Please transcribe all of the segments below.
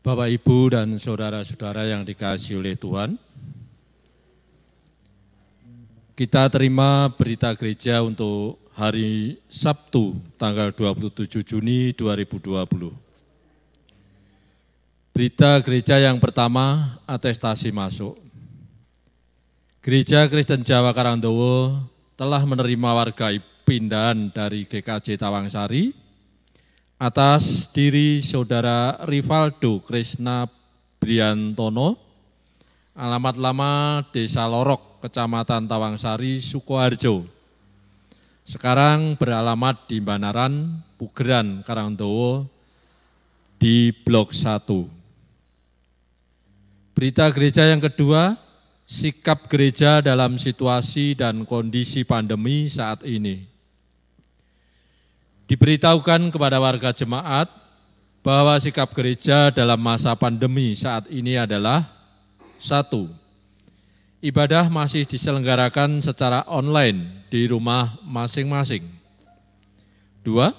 Bapak, Ibu, dan saudara-saudara yang dikasihi oleh Tuhan, kita terima berita gereja untuk hari Sabtu, tanggal 27 Juni 2020. Berita gereja yang pertama, atestasi masuk. Gereja Kristen Jawa Karangdowo telah menerima warga pindahan dari GKJ Tawangsari atas diri Saudara Rivaldo Krishna Briantono, alamat lama Desa Lorok, Kecamatan Tawangsari, Sukoharjo. Sekarang beralamat di Banaran, Pugeran, Karangdowo, di Blok 1. Berita gereja yang kedua, sikap gereja dalam situasi dan kondisi pandemi saat ini. Diberitahukan kepada warga jemaat bahwa sikap gereja dalam masa pandemi saat ini adalah: 1. Ibadah masih diselenggarakan secara online di rumah masing-masing. 2.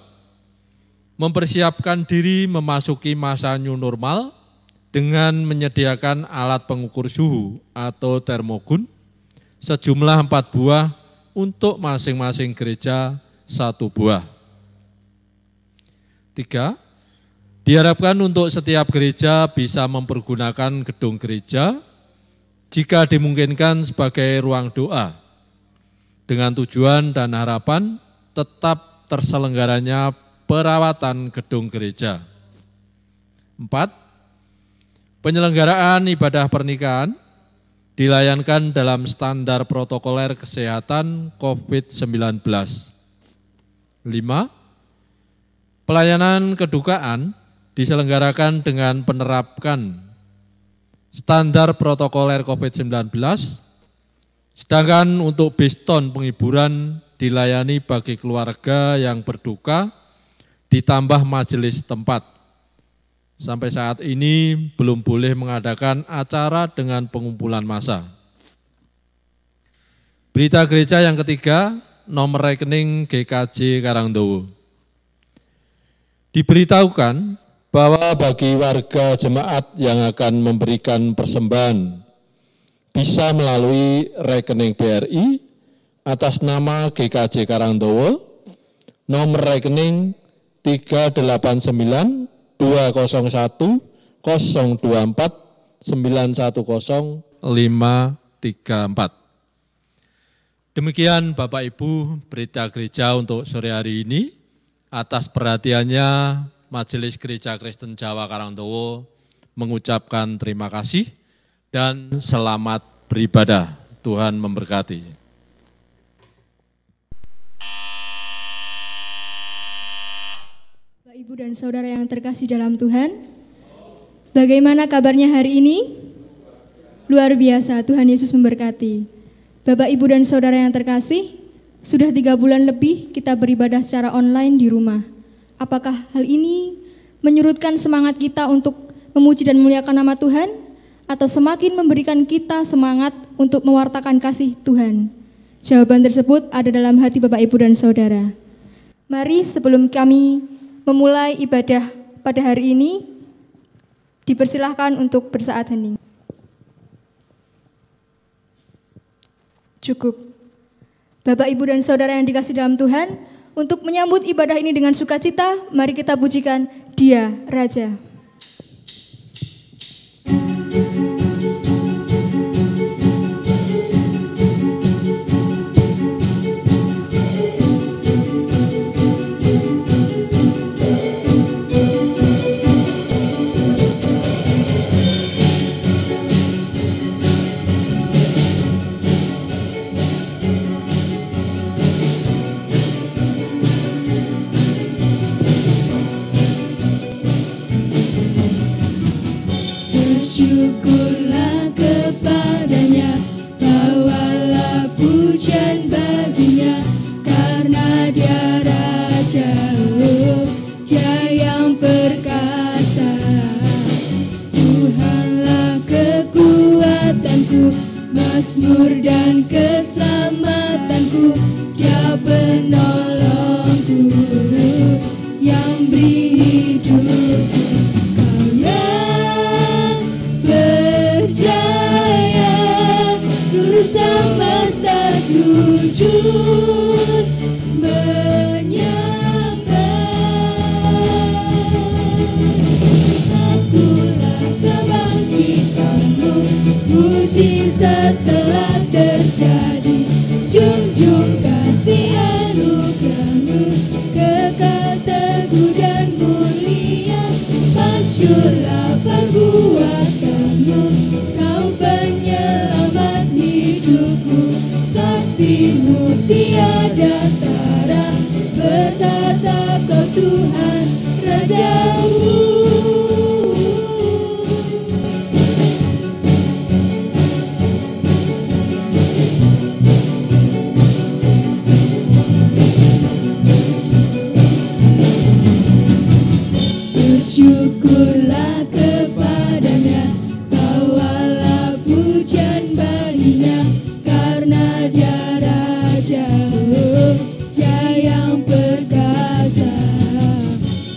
Mempersiapkan diri memasuki masa new normal dengan menyediakan alat pengukur suhu atau termogun sejumlah 4 buah untuk masing-masing gereja 1 buah. 3. Diharapkan untuk setiap gereja bisa mempergunakan gedung gereja jika dimungkinkan sebagai ruang doa, dengan tujuan dan harapan tetap terselenggaranya perawatan gedung gereja. 4. Penyelenggaraan ibadah pernikahan dilayankan dalam standar protokoler kesehatan COVID-19. 5. Pelayanan kedukaan diselenggarakan dengan penerapkan standar protokoler COVID-19, sedangkan untuk biston penghiburan dilayani bagi keluarga yang berduka ditambah majelis tempat. Sampai saat ini belum boleh mengadakan acara dengan pengumpulan massa. Berita gereja yang ketiga, nomor rekening GKJ Karangdowo. Diberitahukan bahwa bagi warga jemaat yang akan memberikan persembahan bisa melalui rekening BRI atas nama GKJ Karangdowo, nomor rekening 389 201 024 910 534. Demikian Bapak Ibu berita gereja untuk sore hari ini. Atas perhatiannya Majelis Gereja Kristen Jawa Karangdowo mengucapkan terima kasih dan selamat beribadah. Tuhan memberkati. Bapak, Ibu, dan saudara yang terkasih dalam Tuhan, bagaimana kabarnya hari ini? Luar biasa, Tuhan Yesus memberkati. Bapak, Ibu, dan saudara yang terkasih, sudah 3 bulan lebih kita beribadah secara online di rumah. Apakah hal ini menyurutkan semangat kita untuk memuji dan memuliakan nama Tuhan? Atau semakin memberikan kita semangat untuk mewartakan kasih Tuhan? Jawaban tersebut ada dalam hati Bapak, Ibu, dan saudara. Mari sebelum kami memulai ibadah pada hari ini, dipersilahkan untuk bersaat hening. Cukup. Bapak, Ibu, dan saudara yang dikasihi dalam Tuhan, untuk menyambut ibadah ini dengan sukacita, mari kita pujikan Dia Raja. Mazmur dan keselamatanku, Dia penolongku yang beri hidup. Kau yang semesta sujud menyembah. Akulah kebangkitanmu, mujizat telah terjadi. Junjung kasih anugerahmu, kekal teguh dan mulia. Masyurlah perbuatanmu, kau penyelamat hidupku. Kasih-Mu tiada tara, bertata Kau Tuhan Rajaku. Bersyukurlah kepadanya, bawalah pujian balinya, karena Dia Raja, Dia yang perkasa.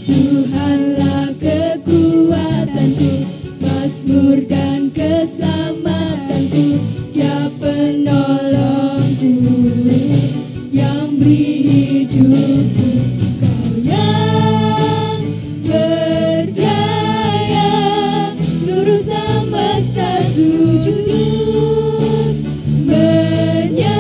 Tuhanlah kekuatanku, mazmur dan keselamatanku, Dia penolongku, yang beri hidupku. Kau yang berjaya, seluruh semesta sujud menyembah.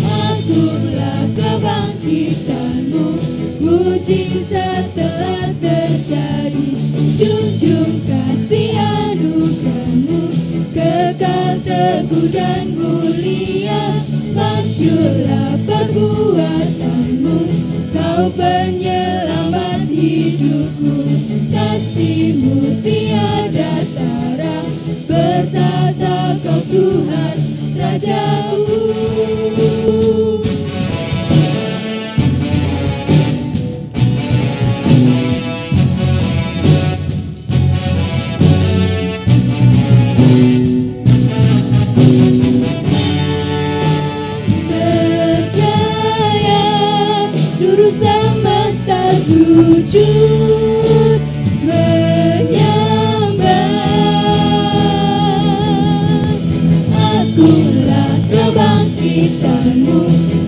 Akulah kebangkitanmu, mujizat telah terjadi. Junjung kasih anugerahmu, kekal teguh dan mulia. Masyurlah perbuatanmu, Kau penyelamat hidupku. Kasih-Mu tiada tara, bertata Kau Tuhan Rajaku. Semesta sujud menyembah. Akulah kebangkitanmu,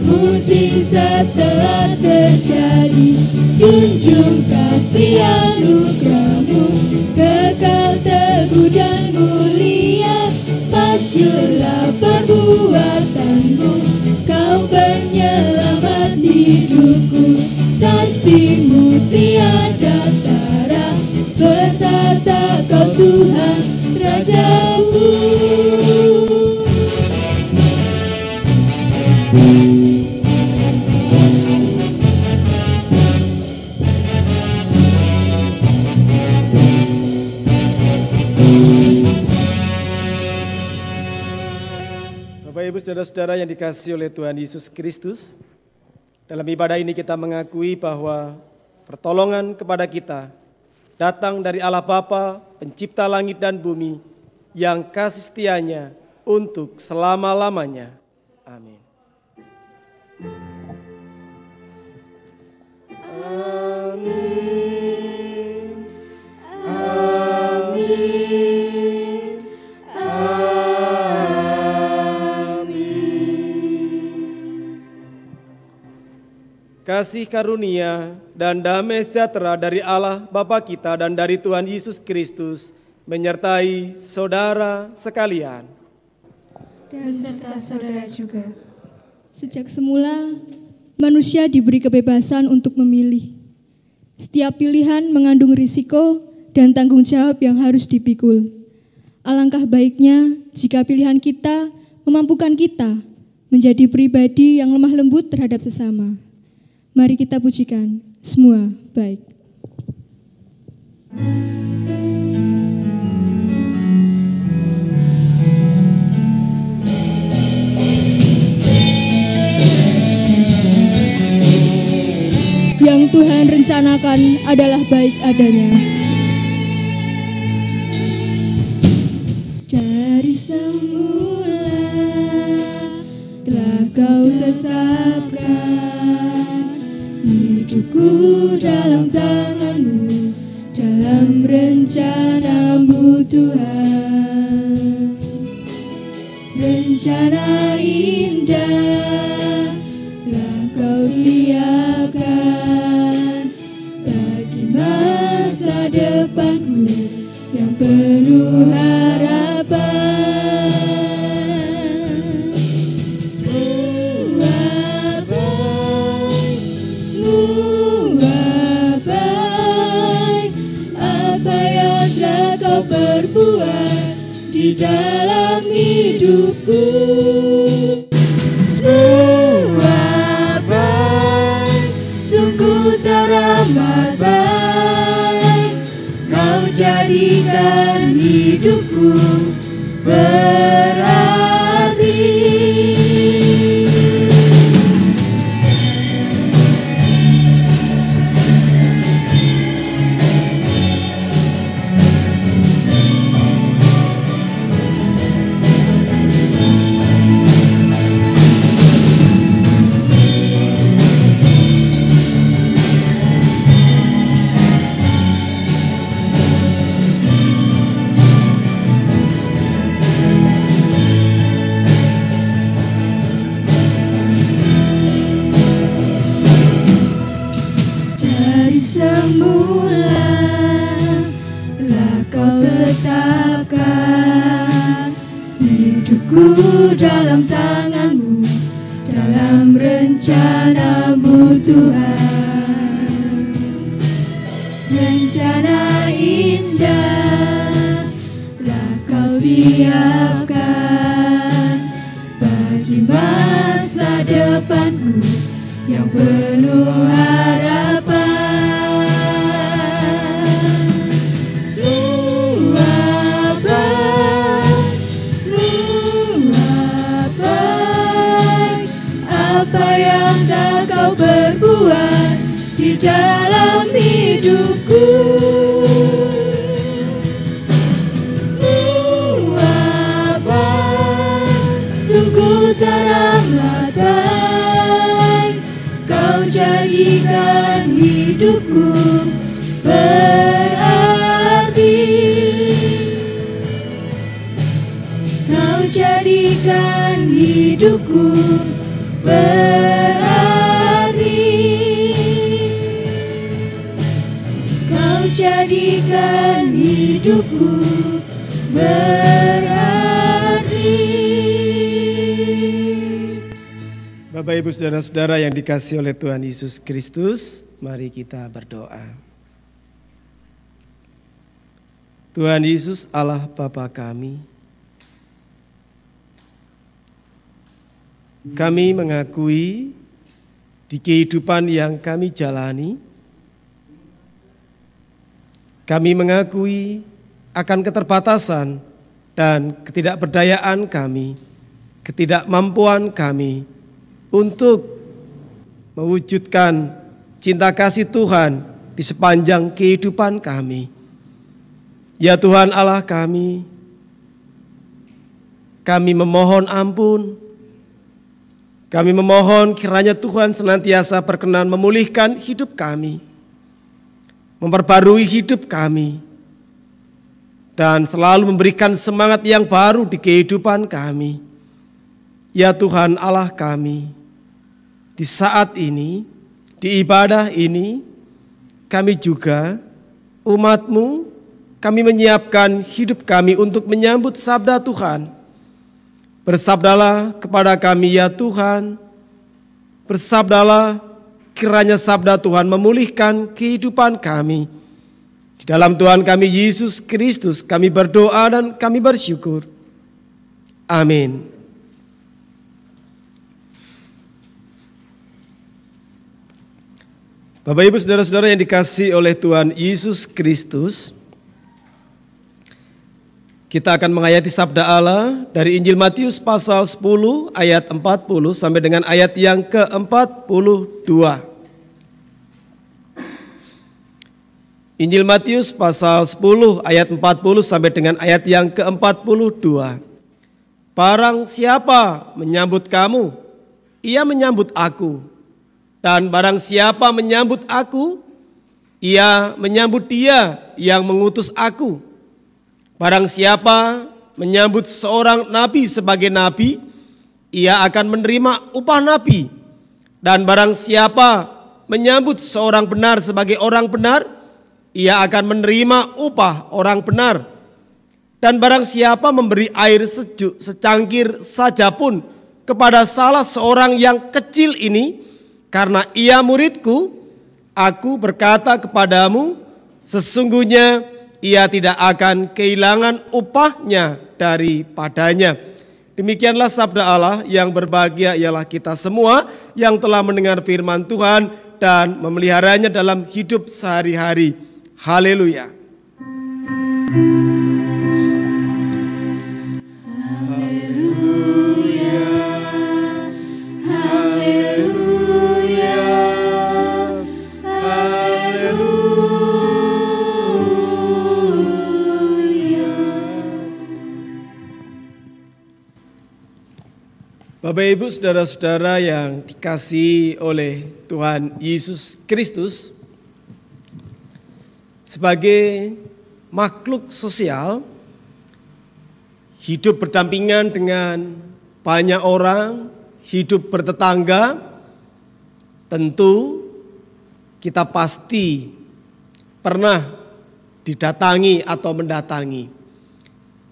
mujizat telah terjadi. Junjung kasih anugerahmu, kekal teguh dan mulia. Masyurlah perbuatanmu, Kau penyelamat hidupku. Kasih-Mu tiada tara, bertata Kau Tuhan Rajaku. Bapak Ibu Saudara-saudara yang dikasihi oleh Tuhan Yesus Kristus, dalam ibadah ini kita mengakui bahwa pertolongan kepada kita datang dari Allah Bapa, pencipta langit dan bumi, yang kasih setianya untuk selama-lamanya. Amin. Amin. Amin. Kasih karunia dan damai sejahtera dari Allah Bapa kita dan dari Tuhan Yesus Kristus menyertai saudara sekalian. Dan serta saudara juga. Sejak semula, manusia diberi kebebasan untuk memilih. Setiap pilihan mengandung risiko dan tanggung jawab yang harus dipikul. Alangkah baiknya jika pilihan kita memampukan kita menjadi pribadi yang lemah lembut terhadap sesama. Mari kita pujikan, semua baik. Yang Tuhan rencanakan adalah baik adanya. Dari semula telah Kau tetapkan hidupku dalam tangan-Mu, dalam rencana-Mu Tuhan. rencana indah telah kau siapkan bagi masa depanku yang penuh harapan. Semua baik apa yang telah kau perbuat di dalam hidupku. Semua baik, sungguh teramat baik. Kau jadikan hidupku berarti. Semula telah kau tetapkan hidupku dalam tanganmu, dalam rencanamu Tuhan. Rencana indah telah kau siapkan bagi masa depanku yang penuh harapan. Apa yang telah kau perbuat di dalam hidupku. Semua baik, sungguh teramat baik. Kau jadikan hidupku berarti. Kau jadikan hidupku berarti. Kau jadikan hidupku berarti. Bapak, Ibu, Saudara-saudara yang dikasihi oleh Tuhan Yesus Kristus, mari kita berdoa. Tuhan Yesus, Allah Bapa kami mengakui di kehidupan yang kami jalani, kami mengakui akan keterbatasan dan ketidakberdayaan kami, ketidakmampuan kami untuk mewujudkan cinta kasih Tuhan di sepanjang kehidupan kami. Ya Tuhan Allah kami memohon ampun. Kami memohon kiranya Tuhan senantiasa berkenan memulihkan hidup kami, memperbarui hidup kami, dan selalu memberikan semangat yang baru di kehidupan kami. Ya Tuhan Allah kami, di saat ini, di ibadah ini, kami juga umat-Mu, kami menyiapkan hidup kami untuk menyambut sabda Tuhan. Bersabdalah kepada kami ya Tuhan, bersabdalah kiranya sabda Tuhan memulihkan kehidupan kami. Di dalam Tuhan kami Yesus Kristus kami berdoa dan kami bersyukur. Amin. Bapak, Ibu, Saudara-saudara yang dikasihi oleh Tuhan Yesus Kristus, kita akan menghayati sabda Allah dari Injil Matius pasal 10 ayat 40 sampai dengan ayat yang ke-42. Injil Matius pasal 10 ayat 40 sampai dengan ayat yang ke-42. Barang siapa menyambut kamu, ia menyambut aku. Dan barang siapa menyambut aku, ia menyambut dia yang mengutus aku. Barang siapa menyambut seorang nabi sebagai nabi, ia akan menerima upah nabi. Dan barang siapa menyambut seorang benar sebagai orang benar, ia akan menerima upah orang benar. Dan barang siapa memberi air sejuk secangkir saja pun kepada salah seorang yang kecil ini, karena ia muridku, aku berkata kepadamu, sesungguhnya ia tidak akan kehilangan upahnya daripadanya. Demikianlah sabda Allah. Yang berbahagia ialah kita semua yang telah mendengar firman Tuhan dan memeliharanya dalam hidup sehari-hari. Haleluya. Bapak Ibu saudara-saudara yang dikasihi oleh Tuhan Yesus Kristus, sebagai makhluk sosial, hidup berdampingan dengan banyak orang, hidup bertetangga, tentu kita pasti pernah didatangi atau mendatangi,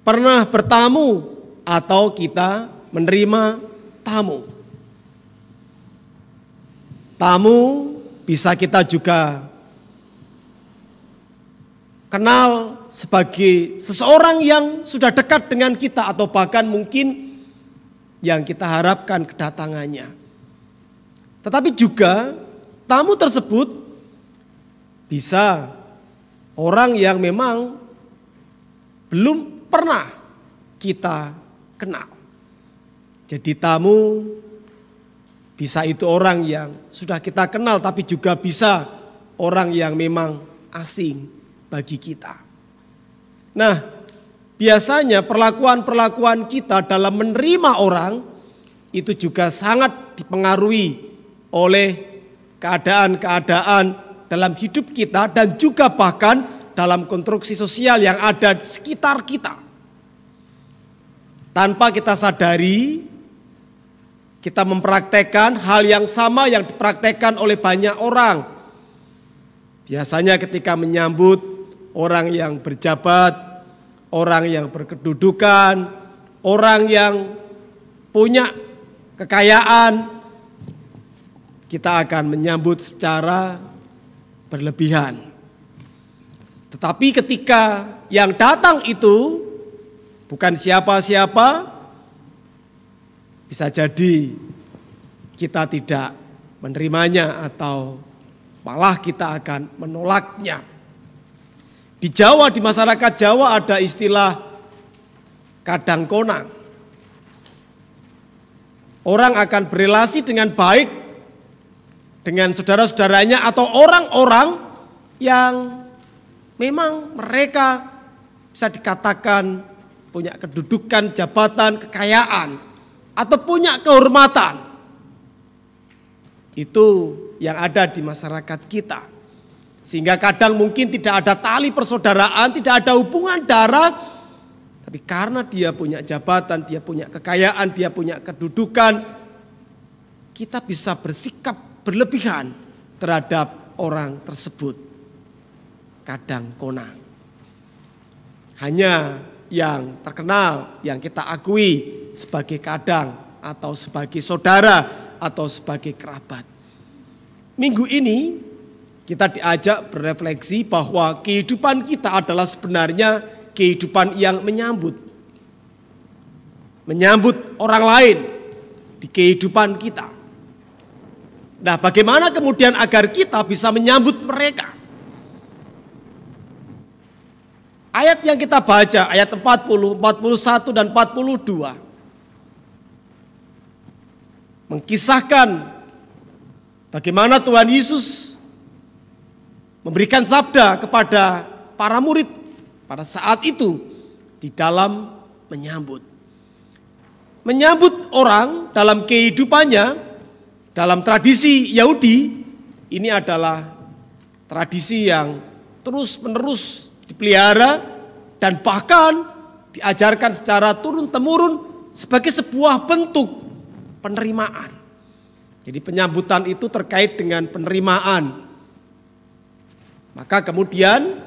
pernah bertamu atau kita menerima tamu. Tamu bisa kita juga kenal sebagai seseorang yang sudah dekat dengan kita atau bahkan mungkin yang kita harapkan kedatangannya. Tetapi juga tamu tersebut bisa orang yang memang belum pernah kita kenal. Jadi tamu bisa itu orang yang sudah kita kenal, tapi juga bisa orang yang memang asing bagi kita. Nah, biasanya perlakuan-perlakuan kita dalam menerima orang itu juga sangat dipengaruhi oleh keadaan-keadaan dalam hidup kita dan juga bahkan dalam konstruksi sosial yang ada di sekitar kita. Tanpa kita sadari, kita mempraktekkan hal yang sama yang dipraktekkan oleh banyak orang. Biasanya ketika menyambut orang yang berjabat, orang yang berkedudukan, orang yang punya kekayaan, kita akan menyambut secara berlebihan. Tetapi ketika yang datang itu bukan siapa-siapa, bisa jadi kita tidak menerimanya atau malah kita akan menolaknya. Di Jawa, di masyarakat Jawa ada istilah kadang konang. Orang akan berelasi dengan baik dengan saudara-saudaranya atau orang-orang yang memang mereka bisa dikatakan punya kedudukan, jabatan, kekayaan, atau punya kehormatan. Itu yang ada di masyarakat kita. Sehingga kadang mungkin tidak ada tali persaudaraan, tidak ada hubungan darah, tapi karena dia punya jabatan, dia punya kekayaan, dia punya kedudukan, kita bisa bersikap berlebihan terhadap orang tersebut. Kadang konang. Hanya yang terkenal, yang kita akui sebagai kadang atau sebagai saudara atau sebagai kerabat. Minggu ini kita diajak berefleksi bahwa kehidupan kita adalah sebenarnya kehidupan yang menyambut orang lain di kehidupan kita. Nah, bagaimana kemudian agar kita bisa menyambut mereka? Ayat yang kita baca, ayat 40, 41, dan 42. Mengkisahkan bagaimana Tuhan Yesus memberikan sabda kepada para murid pada saat itu di dalam menyambut. Menyambut orang dalam kehidupannya, dalam tradisi Yahudi, ini adalah tradisi yang terus-menerus dipelihara dan bahkan diajarkan secara turun-temurun sebagai sebuah bentuk penerimaan. Jadi penyambutan itu terkait dengan penerimaan. Maka kemudian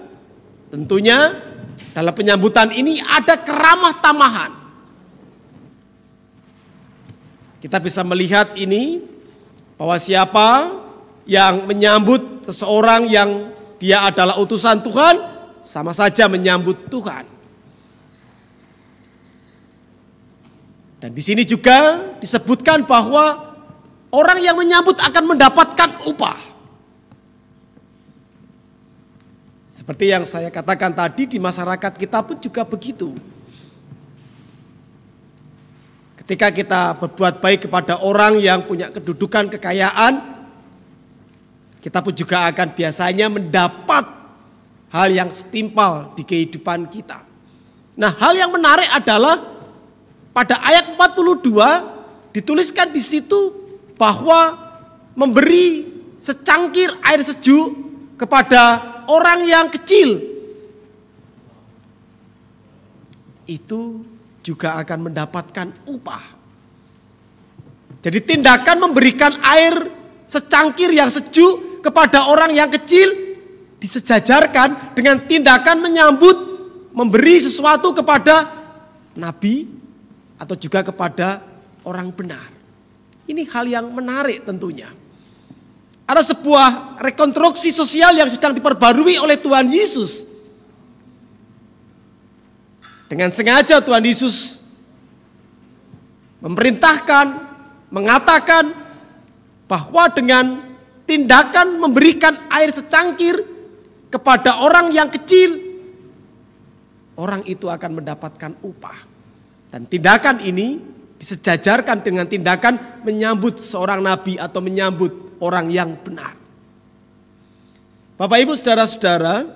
tentunya dalam penyambutan ini ada keramah tamahan. Kita bisa melihat ini bahwa siapa yang menyambut seseorang yang dia adalah utusan Tuhan, sama saja menyambut Tuhan. Dan di sini juga disebutkan bahwa orang yang menyambut akan mendapatkan upah. Seperti yang saya katakan tadi, di masyarakat kita pun juga begitu. Ketika kita berbuat baik kepada orang yang punya kedudukan kekayaan, kita pun juga akan biasanya mendapat hal yang setimpal di kehidupan kita. Nah, hal yang menarik adalah pada ayat 42 dituliskan di situ bahwa memberi secangkir air sejuk kepada orang yang kecil itu juga akan mendapatkan upah. Jadi tindakan memberikan air secangkir yang sejuk kepada orang yang kecil disejajarkan dengan tindakan menyambut, memberi sesuatu kepada nabi atau juga kepada orang benar. Ini hal yang menarik tentunya. Ada sebuah rekonstruksi sosial yang sedang diperbarui oleh Tuhan Yesus. Dengan sengaja Tuhan Yesus memerintahkan, mengatakan bahwa dengan tindakan memberikan air secangkir kepada orang yang kecil, orang itu akan mendapatkan upah. Dan tindakan ini disejajarkan dengan tindakan menyambut seorang nabi atau menyambut orang yang benar. Bapak Ibu saudara-saudara,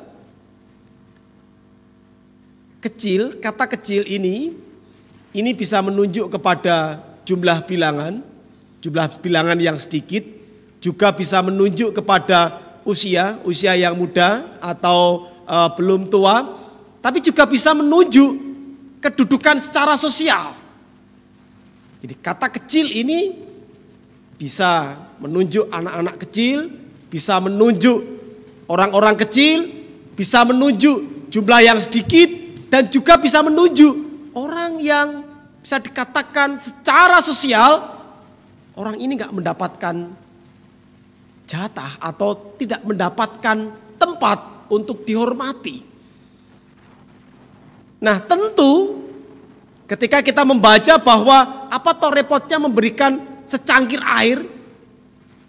kecil, kata kecil ini bisa menunjuk kepada jumlah bilangan yang sedikit, juga bisa menunjuk kepada usia yang muda atau belum tua, tapi juga bisa menunjuk kedudukan secara sosial. Jadi kata kecil ini bisa menunjuk anak-anak kecil, bisa menunjuk orang-orang kecil, bisa menunjuk jumlah yang sedikit, dan juga bisa menunjuk orang yang bisa dikatakan secara sosial, orang ini gak mendapatkan jatah atau tidak mendapatkan tempat untuk dihormati. Nah tentu ketika kita membaca bahwa apa toh repotnya memberikan secangkir air,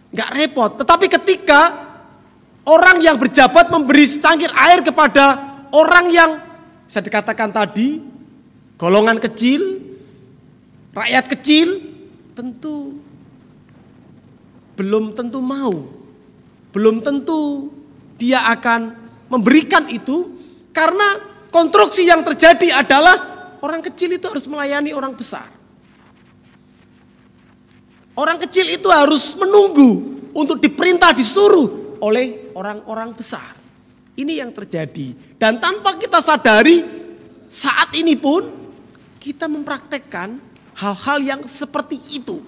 gak repot. Tetapi ketika orang yang berjabat memberi secangkir air kepada orang yang bisa dikatakan tadi golongan kecil, rakyat kecil, tentu belum tentu mau, belum tentu dia akan memberikan itu, karena konstruksi yang terjadi adalah orang kecil itu harus melayani orang besar. Orang kecil itu harus menunggu untuk diperintah, disuruh oleh orang-orang besar. Ini yang terjadi. Dan tanpa kita sadari, saat ini pun kita mempraktekkan hal-hal yang seperti itu.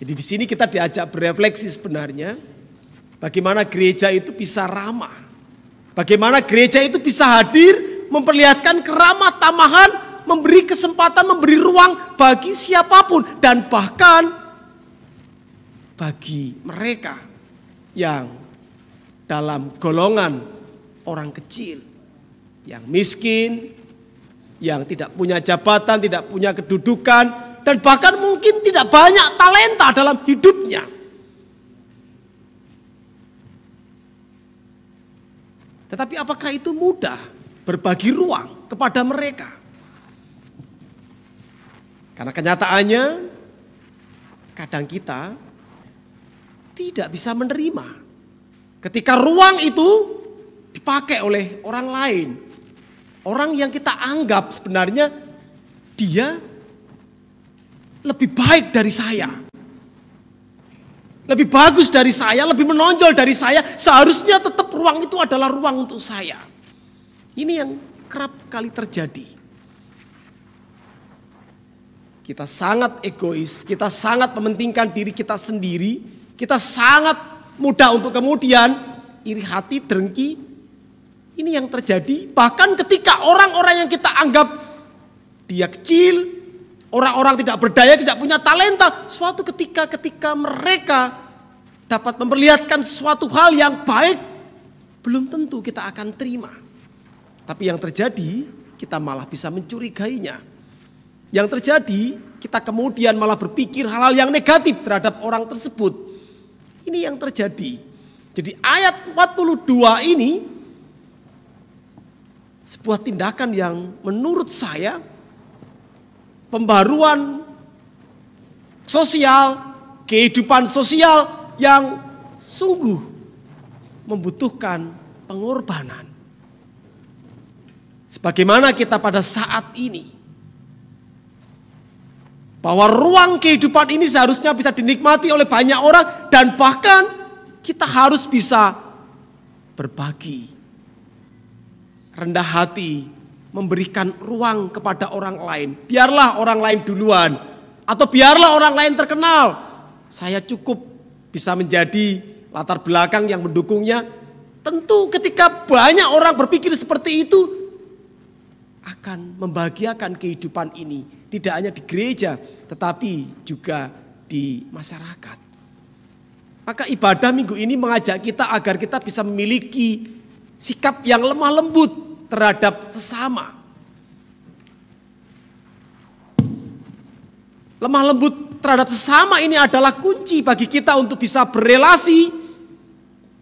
Jadi di sini kita diajak berefleksi sebenarnya, bagaimana gereja itu bisa ramah. Bagaimana gereja itu bisa hadir, memperlihatkan keramah tamahan, memberi kesempatan, memberi ruang bagi siapapun, dan bahkan bagi mereka yang dalam golongan orang kecil, yang miskin, yang tidak punya jabatan, tidak punya kedudukan, dan bahkan mungkin tidak banyak talenta dalam hidupnya. Tetapi apakah itu mudah berbagi ruang kepada mereka? Karena kenyataannya kadang kita tidak bisa menerima ketika ruang itu dipakai oleh orang lain. Orang yang kita anggap sebenarnya dia lebih baik dari saya, lebih bagus dari saya, lebih menonjol dari saya. Seharusnya tetap ruang itu adalah ruang untuk saya. Ini yang kerap kali terjadi. kita sangat egois, kita sangat mementingkan diri kita sendiri, kita sangat mudah untuk kemudian iri hati, dengki. Ini yang terjadi bahkan ketika orang-orang yang kita anggap dia kecil, orang-orang tidak berdaya, tidak punya talenta, suatu ketika mereka dapat memperlihatkan suatu hal yang baik, belum tentu kita akan terima. Tapi yang terjadi, kita malah bisa mencurigainya. Yang terjadi, kita kemudian malah berpikir hal-hal yang negatif terhadap orang tersebut. Ini yang terjadi. Jadi ayat 42 ini sebuah tindakan yang menurut saya pembaruan sosial, kehidupan sosial yang sungguh membutuhkan pengorbanan. Sebagaimana kita pada saat ini, bahwa ruang kehidupan ini seharusnya bisa dinikmati oleh banyak orang dan bahkan kita harus bisa berbagi, rendah hati, memberikan ruang kepada orang lain. Biarlah orang lain duluan atau biarlah orang lain terkenal. Saya cukup bisa menjadi latar belakang yang mendukungnya. Tentu ketika banyak orang berpikir seperti itu akan membahagiakan kehidupan ini. Tidak hanya di gereja, tetapi juga di masyarakat. Maka ibadah minggu ini mengajak kita agar kita bisa memiliki sikap yang lemah lembut terhadap sesama. Lemah lembut terhadap sesama ini adalah kunci bagi kita untuk bisa berelasi,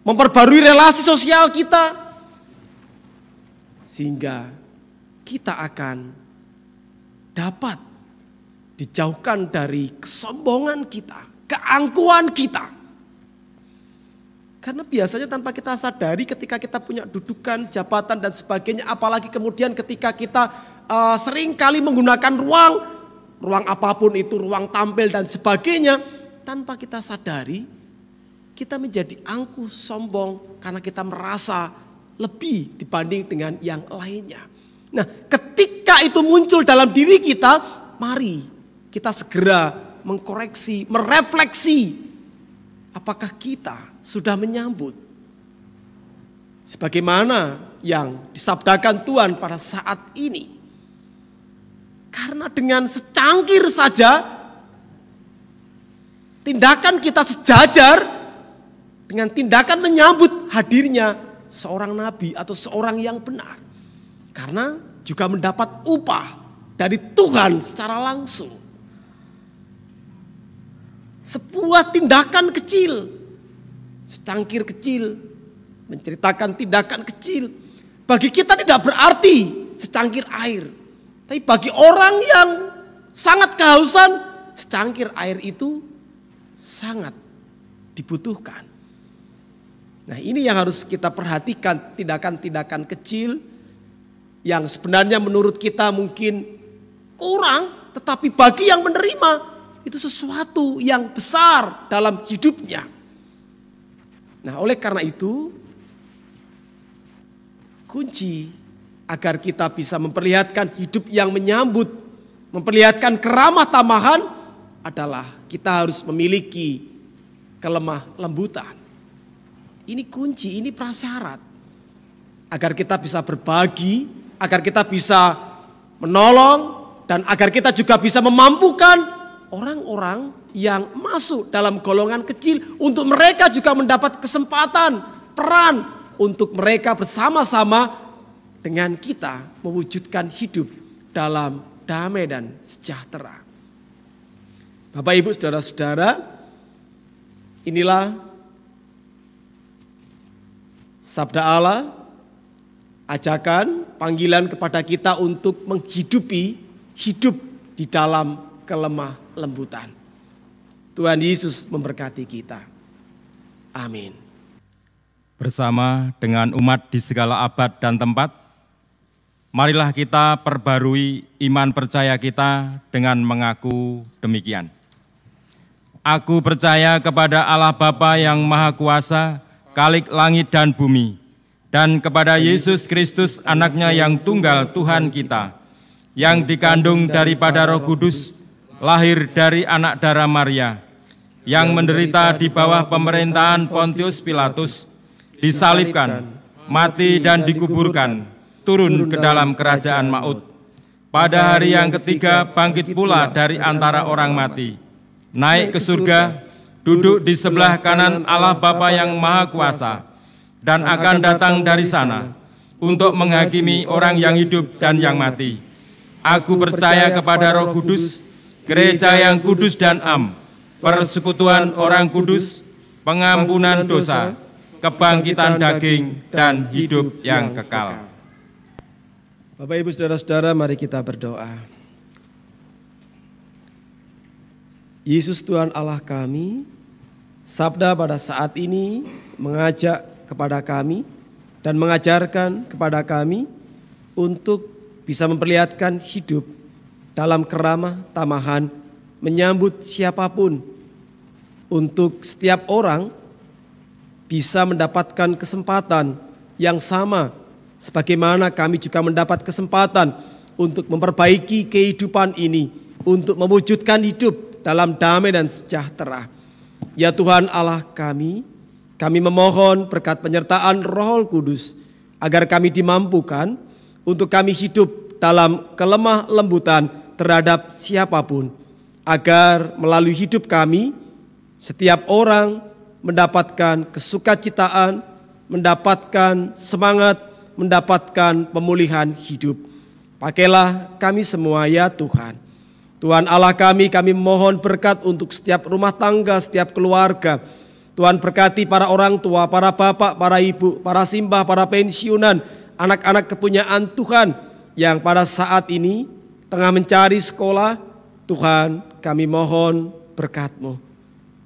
memperbarui relasi sosial kita, sehingga kita akan dapat dijauhkan dari kesombongan kita, keangkuhan kita. Karena biasanya tanpa kita sadari ketika kita punya dudukan, jabatan dan sebagainya, apalagi kemudian ketika kita sering kali menggunakan ruang apapun itu, ruang tampil dan sebagainya, tanpa kita sadari kita menjadi angkuh, sombong karena kita merasa lebih dibanding dengan yang lainnya. Nah, ketika itu muncul dalam diri kita, mari kita segera mengkoreksi, merefleksi apakah kita sudah menyambut sebagaimana yang disabdakan Tuhan pada saat ini. Karena dengan secangkir saja tindakan kita sejajar dengan tindakan menyambut hadirnya seorang nabi atau seorang yang benar. Karena juga mendapat upah dari Tuhan secara langsung. Sebuah tindakan kecil, secangkir kecil, menceritakan tindakan kecil, bagi kita tidak berarti secangkir air. Tapi bagi orang yang sangat kehausan, secangkir air itu sangat dibutuhkan. Nah, ini yang harus kita perhatikan, tindakan-tindakan kecil yang sebenarnya menurut kita mungkin kurang, tetapi bagi yang menerima itu sesuatu yang besar dalam hidupnya. Nah, oleh karena itu kunci agar kita bisa memperlihatkan hidup yang menyambut, memperlihatkan keramah tamahan adalah kita harus memiliki kelemah lembutan. Ini kunci, ini prasyarat agar kita bisa berbagi, agar kita bisa menolong, dan agar kita juga bisa memampukan orang-orang yang masuk dalam golongan kecil untuk mereka juga mendapat kesempatan, peran untuk mereka bersama-sama dengan kita mewujudkan hidup dalam damai dan sejahtera. Bapak, Ibu, saudara-saudara, inilah sabda Allah, ajakan, panggilan kepada kita untuk menghidupi hidup di dalam kelemah lembutan. Tuhan Yesus memberkati kita. Amin. Bersama dengan umat di segala abad dan tempat, marilah kita perbarui iman percaya kita dengan mengaku demikian. Aku percaya kepada Allah Bapa yang Maha Kuasa, Khalik langit dan bumi, dan kepada Yesus Kristus anaknya yang tunggal Tuhan kita, yang dikandung daripada Roh Kudus, lahir dari anak darah Maria, yang menderita di bawah pemerintahan Pontius Pilatus, disalibkan, mati dan dikuburkan, turun ke dalam kerajaan maut. Pada hari yang ketiga bangkit pula dari antara orang mati, naik ke surga, duduk di sebelah kanan Allah Bapa yang Maha Kuasa, dan akan datang dari sana untuk menghakimi orang yang hidup dan yang mati. Aku percaya kepada Roh Kudus, gereja yang kudus dan am, persekutuan orang kudus, pengampunan dosa, kebangkitan daging, dan hidup yang kekal. Bapak, Ibu, Saudara-saudara, mari kita berdoa. Yesus Tuhan Allah kami, sabda pada saat ini mengajak kepada kami dan mengajarkan kepada kami untuk bisa memperlihatkan hidup dalam keramah tamahan, menyambut siapapun, untuk setiap orang bisa mendapatkan kesempatan yang sama sebagaimana kami juga mendapat kesempatan untuk memperbaiki kehidupan ini, untuk mewujudkan hidup dalam damai dan sejahtera. Ya Tuhan Allah kami memohon berkat penyertaan Roh Kudus agar kami dimampukan untuk kami hidup dalam kelemah lembutan terhadap siapapun, agar melalui hidup kami setiap orang mendapatkan kesukacitaan, mendapatkan semangat, mendapatkan pemulihan hidup. Pakailah kami semua ya Tuhan. Tuhan Allah kami mohon berkat untuk setiap rumah tangga, setiap keluarga. Tuhan berkati para orang tua, para bapak, para ibu, para simbah, para pensiunan, anak-anak kepunyaan Tuhan yang pada saat ini tengah mencari sekolah. Tuhan, kami mohon berkat-Mu.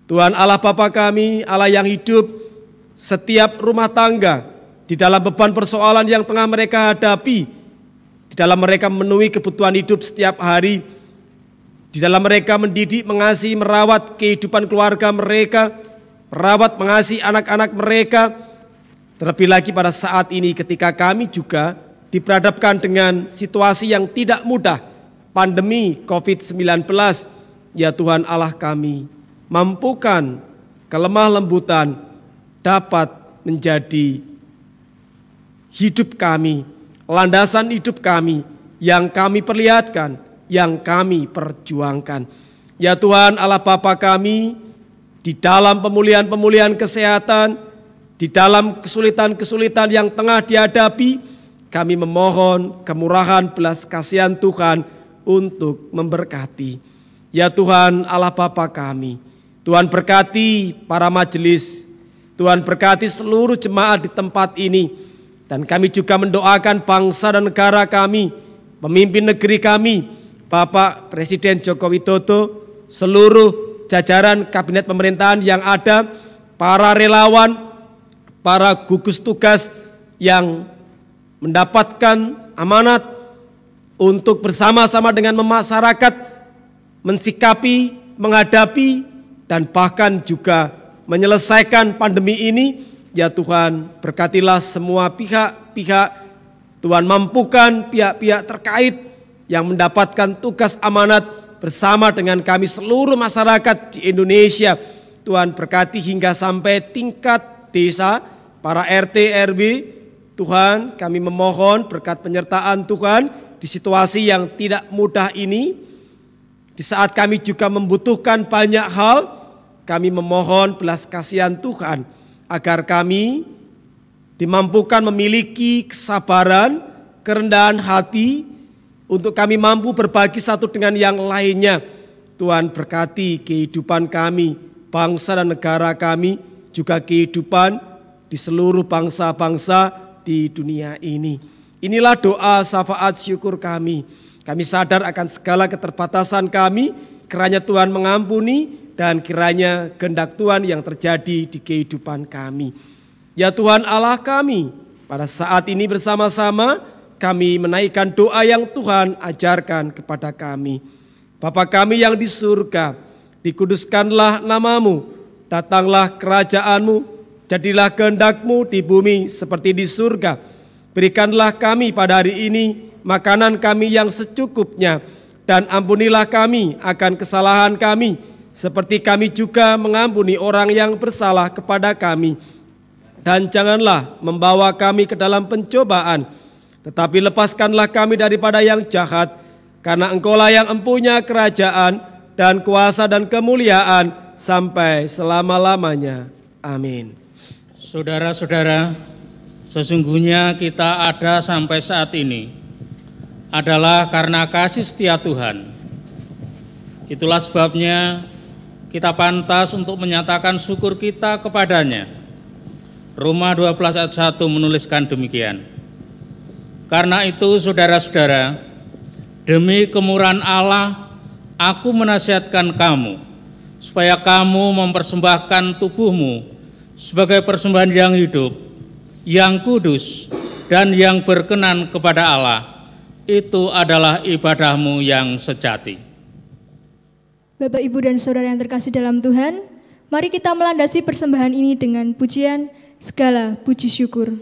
Tuhan Allah Bapa kami, Allah yang hidup, setiap rumah tangga di dalam beban persoalan yang tengah mereka hadapi, di dalam mereka memenuhi kebutuhan hidup setiap hari, di dalam mereka mendidik, mengasihi, merawat kehidupan keluarga mereka, merawat, mengasihi anak-anak mereka. Terlebih lagi pada saat ini ketika kami juga diperhadapkan dengan situasi yang tidak mudah, pandemi COVID-19. Ya Tuhan Allah kami, mampukan kelemah lembutan dapat menjadi hidup kami, landasan hidup kami yang kami perlihatkan, yang kami perjuangkan. Ya Tuhan Allah Bapa kami, di dalam pemulihan-pemulihan kesehatan, di dalam kesulitan-kesulitan yang tengah dihadapi, kami memohon kemurahan belas kasihan Tuhan untuk memberkati. Ya Tuhan Allah Bapa kami, Tuhan berkati para majelis, Tuhan berkati seluruh jemaat di tempat ini, dan kami juga mendoakan bangsa dan negara kami, pemimpin negeri kami, Bapak Presiden Joko Widodo, seluruh jajaran kabinet pemerintahan yang ada, para relawan, para gugus tugas yang mendapatkan amanat untuk bersama-sama dengan masyarakat mensikapi, menghadapi, dan bahkan juga menyelesaikan pandemi ini. Ya Tuhan, berkatilah semua pihak-pihak, Tuhan mampukan pihak-pihak terkait yang mendapatkan tugas amanat bersama dengan kami seluruh masyarakat di Indonesia. Tuhan berkati hingga sampai tingkat desa, para RT, RW. Tuhan, kami memohon berkat penyertaan Tuhan di situasi yang tidak mudah ini. Di saat kami juga membutuhkan banyak hal, kami memohon belas kasihan Tuhan agar kami dimampukan memiliki kesabaran, kerendahan hati untuk kami mampu berbagi satu dengan yang lainnya. Tuhan berkati kehidupan kami, bangsa dan negara kami, juga kehidupan di seluruh bangsa-bangsa di dunia ini. Inilah doa syafaat syukur kami. Kami sadar akan segala keterbatasan kami, kiranya Tuhan mengampuni dan kiranya kehendak Tuhan yang terjadi di kehidupan kami. Ya Tuhan Allah kami, pada saat ini bersama-sama kami menaikkan doa yang Tuhan ajarkan kepada kami. Bapa kami yang di surga, dikuduskanlah namamu, datanglah kerajaan-Mu, jadilah kehendak-Mu di bumi seperti di surga. Berikanlah kami pada hari ini makanan kami yang secukupnya, Dan ampunilah kami akan kesalahan kami, seperti kami juga mengampuni orang yang bersalah kepada kami. Dan janganlah membawa kami ke dalam pencobaan, tetapi lepaskanlah kami daripada yang jahat, karena Engkaulah yang empunya kerajaan dan kuasa dan kemuliaan sampai selama-lamanya. Amin. Saudara-saudara, sesungguhnya kita ada sampai saat ini adalah karena kasih setia Tuhan. Itulah sebabnya kita pantas untuk menyatakan syukur kita kepadanya. Roma 12 ayat 1 menuliskan demikian. Karena itu saudara-saudara, demi kemurahan Allah, aku menasihatkan kamu, supaya kamu mempersembahkan tubuhmu sebagai persembahan yang hidup, yang kudus, dan yang berkenan kepada Allah. Itu adalah ibadahmu yang sejati. Bapak, Ibu, dan Saudara yang terkasih dalam Tuhan, mari kita melandasi persembahan ini dengan pujian segala puji syukur.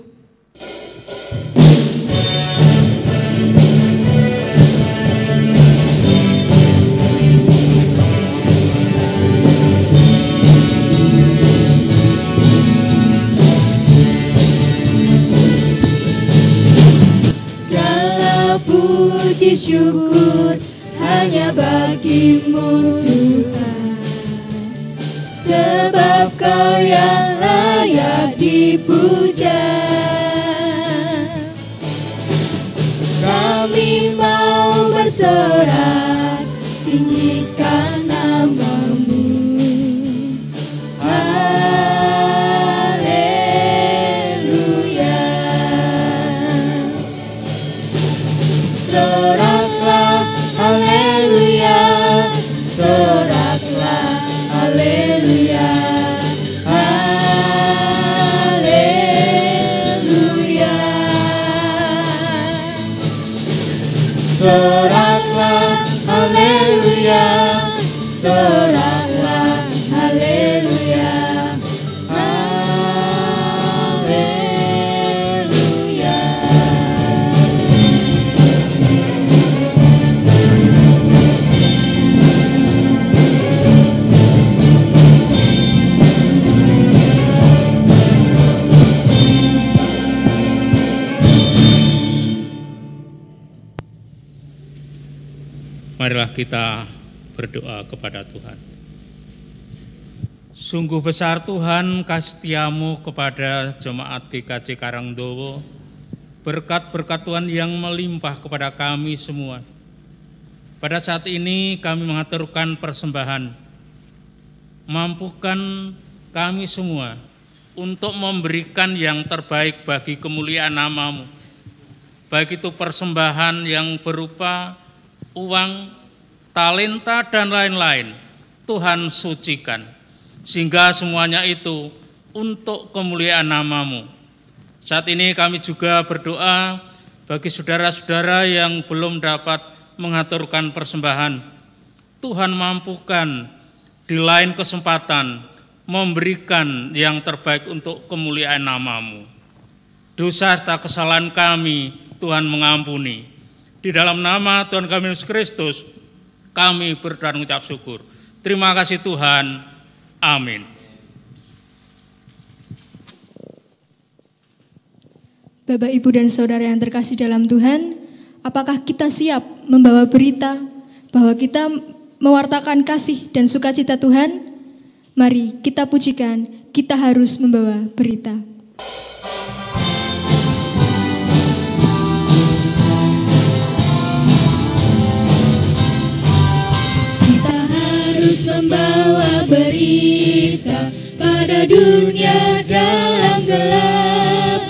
Segala puji syukur hanya bagimu Tuhan, sebab Kau yang layak dipuja. Kami mau bersorak, tinggikan nama-Mu. Haleluya. Soraklah, haleluya. Soraklah, haleluya. Haleluya. Soraklah, haleluya. Soraklah, haleluya. Haleluya. Marilah kita berdoa kepada Tuhan. Sungguh besar Tuhan kasih setiamu kepada jemaat GKJ Karangdowo, berkat-berkat Tuhan yang melimpah kepada kami semua. Pada saat ini kami mengaturkan persembahan, mampukan kami semua untuk memberikan yang terbaik bagi kemuliaan nama-Mu, baik itu persembahan yang berupa uang, talenta, dan lain-lain. Tuhan sucikan, sehingga semuanya itu untuk kemuliaan nama-Mu. Saat ini kami juga berdoa bagi saudara-saudara yang belum dapat mengaturkan persembahan. Tuhan mampukan di lain kesempatan memberikan yang terbaik untuk kemuliaan nama-Mu. Dosa serta kesalahan kami Tuhan mengampuni. Di dalam nama Tuhan kami Yesus Kristus, kami berdoa dan mengucap syukur. Terima kasih Tuhan. Amin. Bapak, Ibu, dan Saudara yang terkasih dalam Tuhan, apakah kita siap membawa berita bahwa kita mewartakan kasih dan sukacita Tuhan? Mari kita pujikan, kita harus membawa berita. Harus membawa berita pada dunia dalam gelap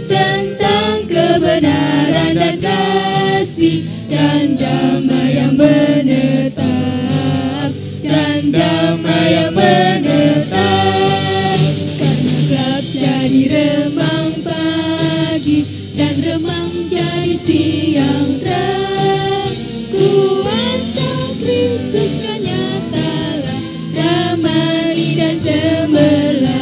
tentang kebenaran dan kasih dan damai yang menetap, dan damai yang menetap. Karena gelap jadi remang pagi dan remang jadi siang terang, kuasa Kristus kan nyatalah, damai dan cemerlang.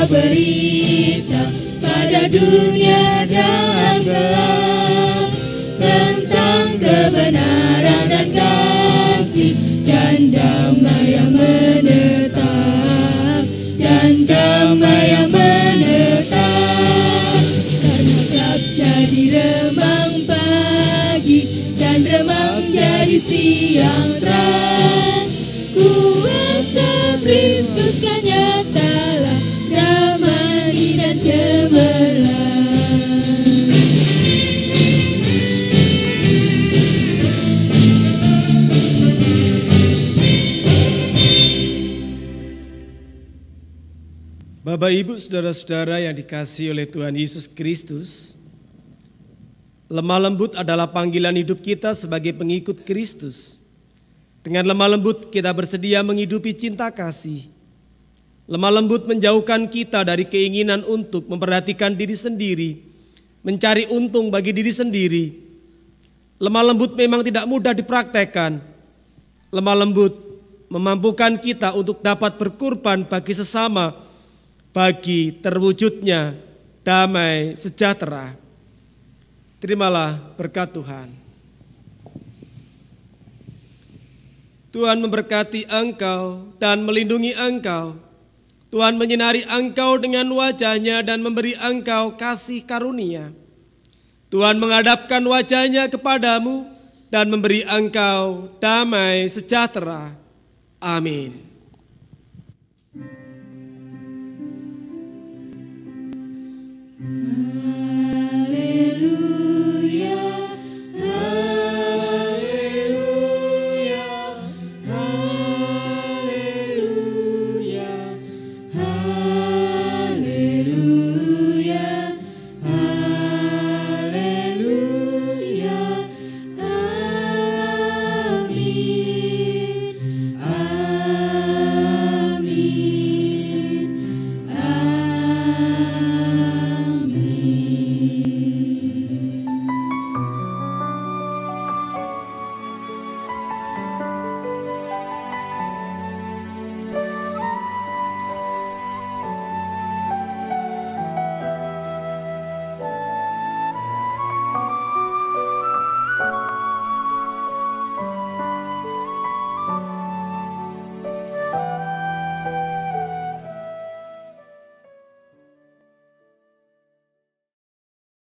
berita pada dunia dalam gelap tentang kebenaran dan kasih dan damai yang menetap, dan damai yang menetap. Karena gelap jadi remang pagi dan remang jadi siang terang, kuasa Kristus kan nyatalah ramai dan cemerlang. Bapak, Ibu, saudara-saudara yang dikasihi oleh Tuhan Yesus Kristus, lemah lembut adalah panggilan hidup kita sebagai pengikut Kristus. Dengan lemah lembut kita bersedia menghidupi cinta kasih. Lemah lembut menjauhkan kita dari keinginan untuk memperhatikan diri sendiri, mencari untung bagi diri sendiri. Lemah lembut memang tidak mudah dipraktekkan. Lemah lembut memampukan kita untuk dapat berkorban bagi sesama, bagi terwujudnya damai sejahtera. Terimalah berkat Tuhan. Tuhan memberkati engkau dan melindungi engkau. Tuhan menyinari engkau dengan wajah-Nya dan memberi engkau kasih karunia. Tuhan menghadapkan wajah-Nya kepadamu dan memberi engkau damai sejahtera. Amin.